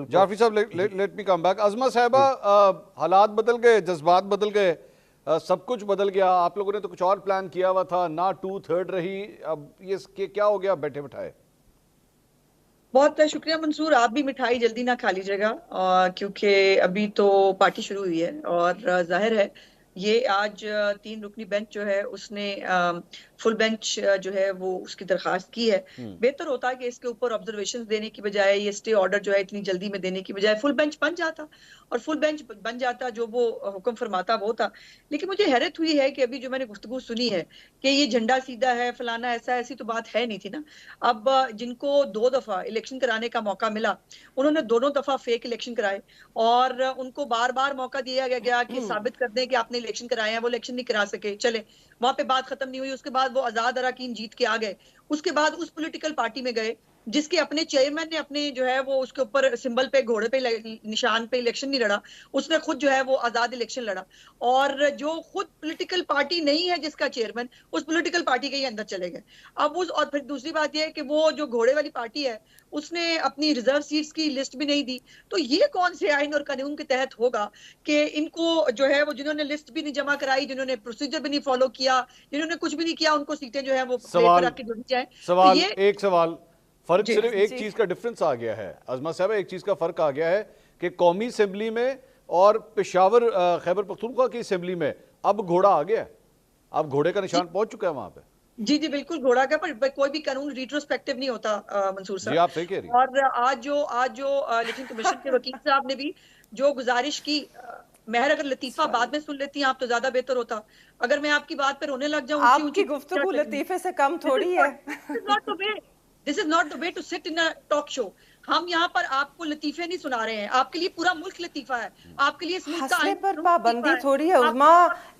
को। जाफरी साहब, let me come back. Azma साहिबा, हालात बदल गए, जज्बात बदल गए, सब कुछ बदल गया। आप लोगों ने तो कुछ और प्लान किया हुआ था, ना 2/3 रही, अब ये क्या हो गया बैठे बिठाए? बहुत शुक्रिया मंसूर, आप भी मिठाई जल्दी ना खा लीजिएगा क्योंकि अभी तो पार्टी शुरू हुई है और जाहिर है ये आज 3 रुकनी बेंच जो है उसने फुल बेंच जो है वो उसकी दरखास्त की है। बेहतर होता है कि इसके ऊपर ऑब्जर्वेशन देने की बजाय ये स्टे ऑर्डर जो है इतनी जल्दी में देने की बजाय फुल बेंच बन जाता, और फुल बेंच बन जाता जो वो हुक्म फरमाता वो था। लेकिन मुझे हैरत हुई है कि अभी जो मैंने गुफ्तगू सुनी है कि ये झंडा सीधा है फलाना ऐसा, ऐसी तो बात है नहीं थी ना। अब जिनको 2 दफा इलेक्शन कराने का मौका मिला उन्होंने दोनों दफा फेक इलेक्शन कराए, और उनको बार बार मौका दिया गया कि साबित कर दें कि आपने इलेक्शन कराए हैं। वो इलेक्शन नहीं करा सके, चले वहां पे बात खत्म नहीं हुई। उसके बाद वो आजाद अराकीन जीत के आ गए। उसके बाद उस पॉलिटिकल पार्टी में गए जिसके अपने चेयरमैन ने अपने जो है वो उसके ऊपर सिंबल पे घोड़े पे निशान पे इलेक्शन नहीं लड़ा, उसने खुद जो है वो आजाद इलेक्शन लड़ा। और जो खुद पॉलिटिकल पार्टी नहीं है जिसका चेयरमैन, उस पॉलिटिकल पार्टी के ही अंदर चले गए। अब उस, और फिर दूसरी बात यह है कि वो जो घोड़े वाली पार्टी है उसने अपनी रिजर्व सीट्स की लिस्ट भी नहीं दी। तो ये कौन से आइन और कानून के तहत होगा कि इनको जो है वो जिन्होंने लिस्ट भी नहीं जमा कराई, जिन्होंने प्रोसीजर भी नहीं फॉलो किया, जिन्होंने कुछ भी नहीं किया, उनको सीटें जो है वो प्लेट पर रख के जुड़ जाए। सवाल, तो ये एक सवाल, फर्क सिर्फ एक चीज का डिफरेंस आ गया है अज़मा साहब, एक चीज का फर्क आ गया है कि कौमी असेंबली में और पेशावर खैबर पख्तूनख्वा की असेंबली में अब घोड़ा आ गया है, अब घोड़े का निशान पहुंच चुका है वहां पे। जी जी बिल्कुल घोड़ा का, पर कोई भी कानून रिट्रोस्पेक्टिव नहीं होता मंसूर जी, साहब। आप सही कह रही हैं। और आज जो इलेक्शन कमीशन के वकील साहब ने भी जो गुजारिश की, महर अगर लतीफा बाद में सुन लेती हैं आप तो ज्यादा बेहतर होता। अगर मैं आपकी बात पे रोने लग जाऊं, आपकी गुफ्तगू लतीफे से कम थोड़ी है। This is not the way to sit in a talk show. हम यहाँ पर आपको लतीफे नहीं सुना रहे हैं, आपके लिए पूरा मुल्क लतीफा है, आपके लिए इस मुल्क का हंसने आइन पर पाबंदी थोड़ी है आप- उस्मा,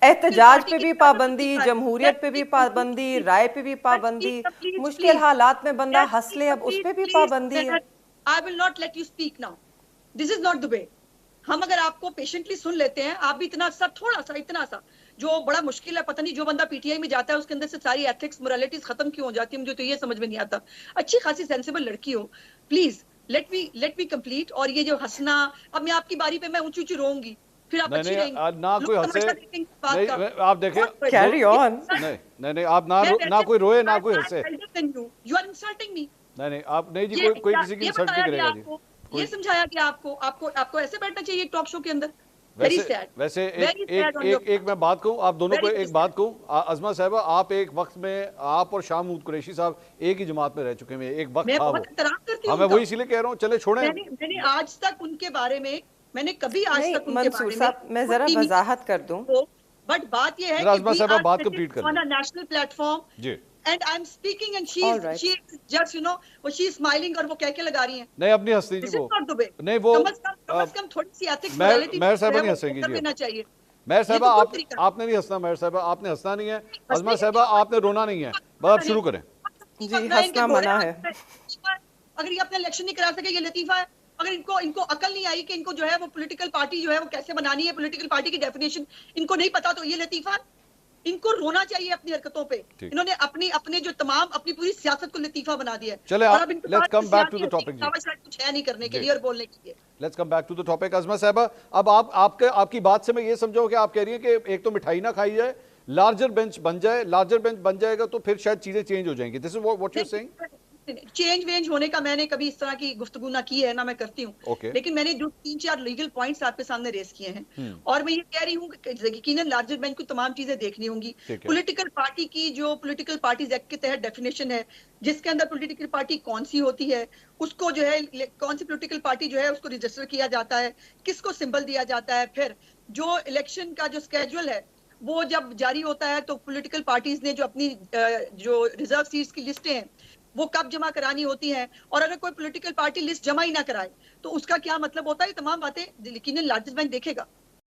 एहतजाज पे भी पाबंदी, जमहूरियत पे भी पाबंदी, राय पे भी पाबंदी, मुश्किल हालात में बंदा हंस ले अब उस पे भी पाबंदी है। I will not let you speak now, this is not the वे। हम अगर आपको पेशेंटली सुन लेते हैं, आप भी इतना सा थोड़ा सा इतना सा जो बड़ा मुश्किल है, पता नहीं जो बंदा पीटीआई में जाता है उसके अंदर से सारी एथिक्स मोरालिटीज खत्म क्यों हो जाती है, मुझे तो ये समझ में नहीं आता। अच्छी खासी सेंसिबल लड़की हो, प्लीज लेट मी कंप्लीट। और ये जो हंसना, अब मैं आपकी बारी पे मैं ऊंची ऊंची रोऊंगी, फिर आप अच्छी रहेंगी, ना कोई हंसे, नहीं आप देखें, कैरी ऑन। नहीं आप ना कोई रोए ना कोई हंसे। You are insulting me. नहीं आप नहीं जी, कोई किसी की इंसल्ट नहीं करेगा जी। ये समझाया कि आपको ऐसे बैठना चाहिए टॉक शो के अंदर। वैसे एक मैं बात कहूं, आप दोनों को एक बात कहूं, अज़मा साहिबा, आप एक वक्त में आप और शाह महमूद कुरैशी साहब एक ही जमात में रह चुके हैं, एक वक्त था वो। मैं वही इसीलिए कह रहा हूं, चले छोड़ें। मैंने आज तक उनके बारे में, मैंने कभी आज तक उनके बारे में, मैं जरा वजाहत कर दूं, बट बात ये है अज़मा साहिबा बात कंप्लीट कर ऑन अ नेशनल प्लेटफॉर्म जी, and I'm speaking and she is just she is smiling और वो क्या लगा रही हैं। नहीं अपनी हंसती जी, वो नहीं, वो कम से कम थोड़ी सी एथिक्स मोरालिटी मेहर साहिबा नहीं हंसेंगी जी, देना चाहिए। मेहर साहिबा आपने नहीं हंसना, मेहर साहिबा आपने हंसना नहीं है, अज़मा साहिबा आपने रोना नहीं है, बस आप शुरू करें जी, हंसना मना है। अगर ये अपना इलेक्शन नहीं करा सके ये लतीफा है। अगर इनको अकल नहीं आई कि इनको जो है वो पॉलिटिकल पार्टी जो है वो कैसे बनानी है, पॉलिटिकल पार्टी की डेफिनेशन इनको नहीं पता, तो ये लतीफा है। इनको रोना चाहिए अपनी हरकतों पे। इन्होंने अपने जो अपनी पूरी सियासत को लतीफा बना दिया है। चले let's come back to the topic जी, कुछ है नहीं करने के लिए और बोलने के लिए। Let's come back to the topic. Azma साहिबा, अब आपकी बात से मैं ये समझाऊं कि आप कह रही हैं कि एक तो मिठाई ना खाई जाए, लार्जर बेंच बन जाए, लार्जर बेंच बन जाएगा तो फिर शायद चीजें चेंज हो जाएंगी। This is what you are saying. Change वेंज होने का मैंने कभी इस तरह की गुफ्तगू ना की है, ना मैं करती हूँ। लेकिन मैंने जो 3-4 लीगल पॉइंट्स आपके सामने रेस किए हैं, और मैं ये कह रही हूँ कि यकीनन लार्जर बेंच को तमाम चीजें देखनी होंगी। पॉलिटिकल पार्टी की जो पॉलिटिकल पार्टीज एक्ट के तहत डेफिनेशन है, जिसके अंदर पॉलिटिकल पार्टी कौन सी होती है, उसको जो है कौन सी पॉलिटिकल पार्टी जो है उसको रजिस्टर किया जाता है, किसको सिंबल दिया जाता है, फिर जो इलेक्शन का जो स्केड्यूल है वो जब जारी होता है तो पॉलिटिकल पार्टीज ने जो अपनी जो रिजर्व सीट्स की लिस्टें हैं वो कब जमा करानी होती है, और अगर कोई पॉलिटिकल पार्टी लिस्ट जमा ही ना कराए तो उसका क्या मतलब होता है। तमाम बातें यकीनन लार्जर बेंच देखेगा।